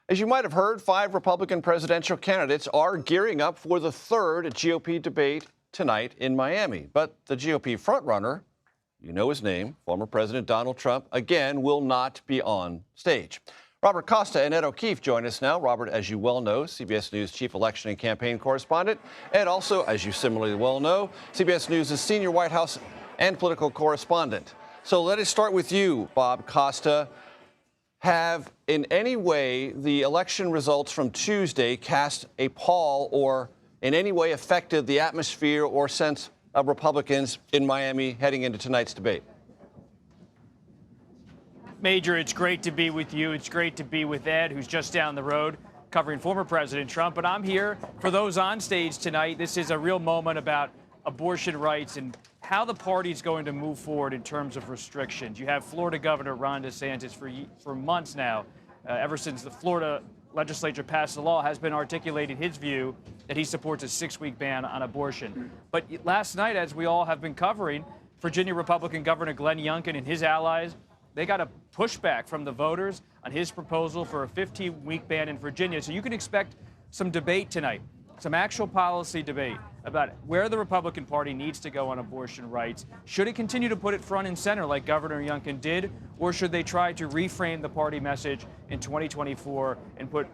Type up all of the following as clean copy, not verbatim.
As you might have heard, 5 Republican presidential candidates are gearing up for the 3rd GOP debate tonight in Miami. But the GOP frontrunner, you know his name, former President Donald Trump, again, will not be on stage. Robert Costa and Ed O'Keefe join us now. Robert, as you well know, CBS News chief election and campaign correspondent. Ed, also, as you similarly well know, CBS News' senior White House and political correspondent. So let us start with you, Bob Costa. Have in any way the election results from Tuesday cast a pall or in any way affected the atmosphere or sense of Republicans in Miami heading into tonight's debate? Major, it's great to be with you. It's great to be with Ed, who's just down the road covering former President Trump. But I'm here for those on stage tonight. This is a real moment about abortion rights and how the party's going to move forward in terms of restrictions. You have Florida Governor Ron DeSantis for months now, ever since the Florida legislature passed the law, has been articulating his view that he supports a 6-week ban on abortion. But last night, as we all have been covering, Virginia Republican Governor Glenn Youngkin and his allies, they got a pushback from the voters on his proposal for a 15-week ban in Virginia. So you can expect some debate tonight, some actual policy debate about where the Republican Party needs to go on abortion rights. Should it continue to put it front and center like Governor Youngkin did, or should they try to reframe the party message in 2024 and put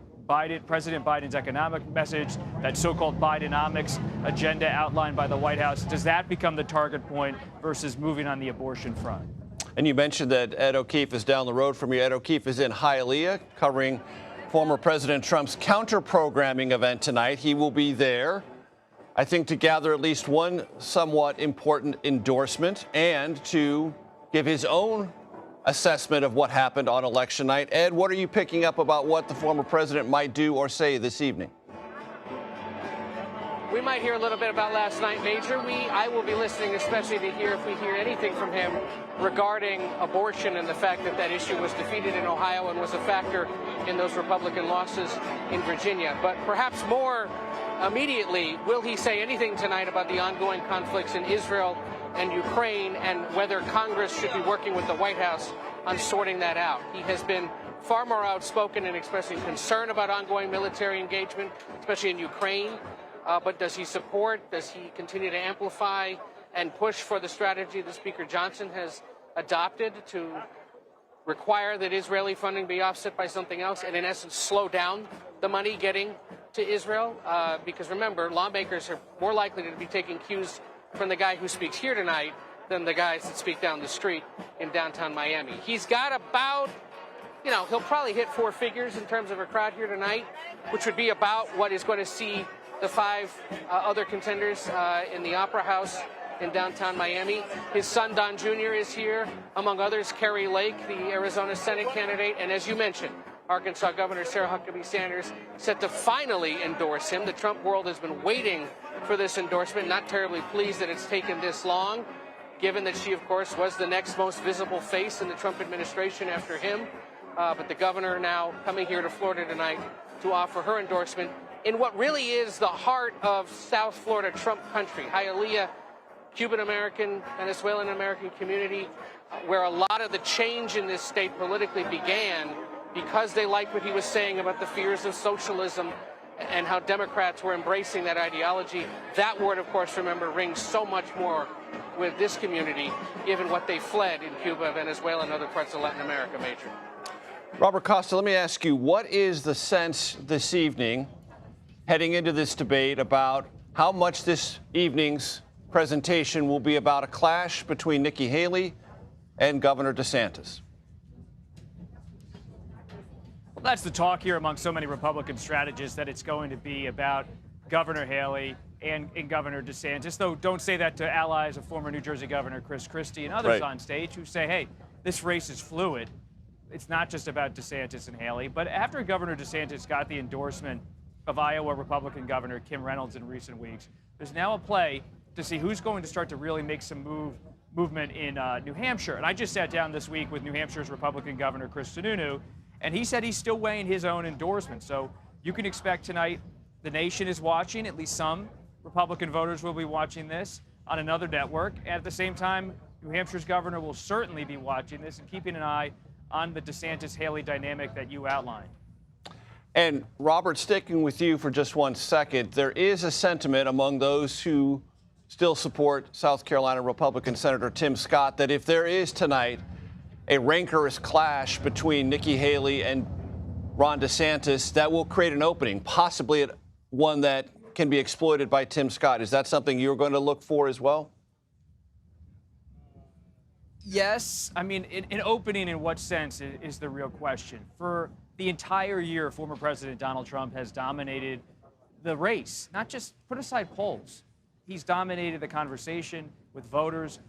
President Biden's economic message, that so-called Bidenomics agenda outlined by the White House, does that become the target point versus moving on the abortion front? And you mentioned that Ed O'Keefe is down the road from you. Ed O'Keefe is in Hialeah covering former President Trump's counter-programming event tonight. He will be there, I think, to gather at least one somewhat important endorsement and to give his own assessment of what happened on election night. Ed, what are you picking up about what the former president might do or say this evening? We might hear a little bit about last night, Major. I will be listening especially to hear if we hear anything from him regarding abortion and the fact that that issue was defeated in Ohio and was a factor in those Republican losses in Virginia. But perhaps more immediately, will he say anything tonight about the ongoing conflicts in Israel and Ukraine and whether Congress should be working with the White House on sorting that out? He has been far more outspoken in expressing concern about ongoing military engagement, especially in Ukraine. But does he support, does he continue to amplify and push for the strategy that Speaker Johnson has adopted to require that Israeli funding be offset by something else and, in essence, slow down the money getting to Israel? Because remember, lawmakers are more likely to be taking cues from the guy who speaks here tonight than the guys that speak down the street in downtown Miami. He's got about, he'll probably hit 4 figures in terms of a crowd here tonight, which would be about what is going to see the 5 other contenders in the Opera House in downtown Miami. His son, Don Jr., is here, among others, Kerry Lake, the Arizona Senate candidate, and as you mentioned, Arkansas Governor Sarah Huckabee Sanders set to finally endorse him. The Trump world has been waiting for this endorsement, not terribly pleased that it's taken this long, given that she, of course, was the next most visible face in the Trump administration after him. But the governor now coming here to Florida tonight to offer her endorsement in what really is the heart of South Florida Trump country, Hialeah, Cuban-American, Venezuelan-American community, where a lot of the change in this state politically began because they liked what he was saying about the fears of socialism and how Democrats were embracing that ideology. That word, of course, remember, rings so much more with this community, given what they fled in Cuba, Venezuela, and other parts of Latin America, Major. Robert Costa, let me ask you, what is the sense this evening, heading into this debate, about how much this evening's presentation will be about a clash between Nikki Haley and Governor DeSantis? Well, that's the talk here among so many Republican strategists, that it's going to be about Governor Haley and Governor DeSantis, though don't say that to allies of former New Jersey Governor Chris Christie and others on stage who say, hey, this race is fluid. It's not just about DeSantis and Haley. But after Governor DeSantis got the endorsement of Iowa Republican Governor Kim Reynolds in recent weeks, there's now a play to see who's going to start to really make some movement in New Hampshire. And I just sat down this week with New Hampshire's Republican Governor Chris Sununu, and he said he's still weighing his own endorsement. So you can expect tonight the nation is watching, at least some Republican voters will be watching this on another network. And at the same time, New Hampshire's governor will certainly be watching this and keeping an eye on the DeSantis-Haley dynamic that you outlined. And Robert, sticking with you for just 1 second, there is a sentiment among those who still support South Carolina Republican Senator Tim Scott that if there is tonight a rancorous clash between Nikki Haley and Ron DeSantis, that will create an opening, possibly one that can be exploited by Tim Scott. Is that something you're going to look for as well? Yes. I mean, an opening in what sense is the real question. For the entire year, former President Donald Trump has dominated the race, not just put aside polls. He's dominated the conversation with voters.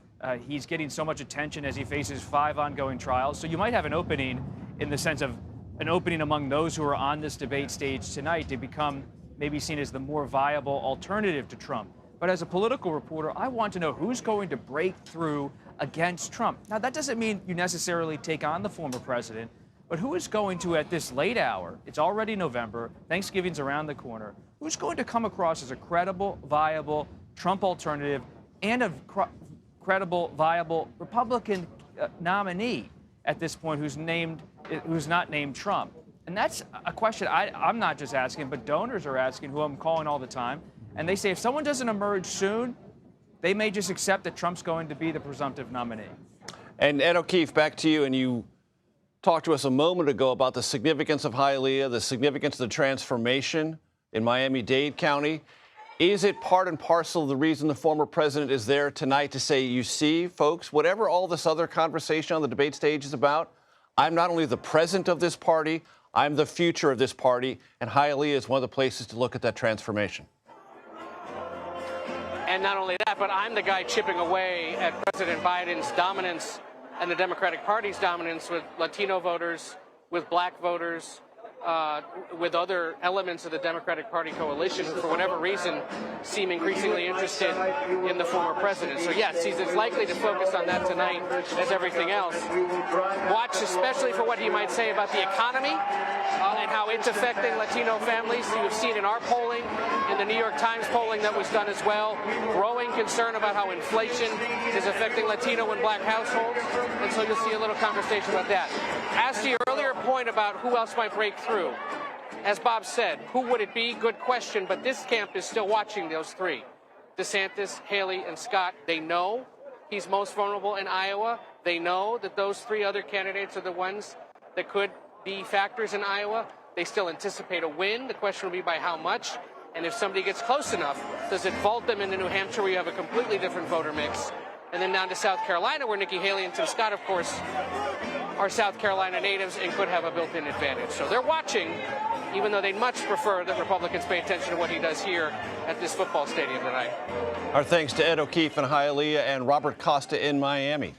He's getting so much attention as he faces 5 ongoing trials. So you might have an opening in the sense of an opening among those who are on this debate stage tonight to become maybe seen as the more viable alternative to Trump. But as a political reporter, I want to know who's going to break through against Trump. Now, that doesn't mean you necessarily take on the former president, but who is going to, at this late hour, it's already November, Thanksgiving's around the corner, who's going to come across as a credible, viable Trump alternative and a credible, viable Republican nominee at this point who's not named Trump? And that's a question I'm not just asking, but donors are asking, who I'm calling all the time. And they say if someone doesn't emerge soon, they may just accept that Trump's going to be the presumptive nominee. And Ed O'Keefe, back to you. And you talked to us a moment ago about the significance of Hialeah, the significance of the transformation in Miami-Dade County. Is it part and parcel of the reason the former president is there tonight to say, you see, folks, whatever all this other conversation on the debate stage is about, I'm not only the president of this party, I'm the future of this party, and Hialeah is one of the places to look at that transformation. And not only that, but I'm the guy chipping away at President Biden's dominance and the Democratic Party's dominance with Latino voters, with black voters, with other elements of the Democratic Party coalition who, for whatever reason, seem increasingly interested in the former president. So, yes, he's as likely to focus on that tonight as everything else. Watch especially for what he might say about the economy and how it's affecting Latino families. You've seen in our polling, in the New York Times polling that was done as well, growing concern about how inflation is affecting Latino and black households. And so you'll see a little conversation about that. As to your earlier point about who else might break through, as Bob said, who would it be? Good question, but this camp is still watching those 3. DeSantis, Haley, and Scott. They know he's most vulnerable in Iowa. They know that those 3 other candidates are the ones that could be factors in Iowa. They still anticipate a win. The question will be by how much. And if somebody gets close enough, does it vault them into New Hampshire where you have a completely different voter mix? And then down to South Carolina, where Nikki Haley and Tim Scott, of course, are South Carolina natives and could have a built-in advantage. So they're watching, even though they'd much prefer that Republicans pay attention to what he does here at this football stadium tonight. Our thanks to Ed O'Keefe in Hialeah and Robert Costa in Miami.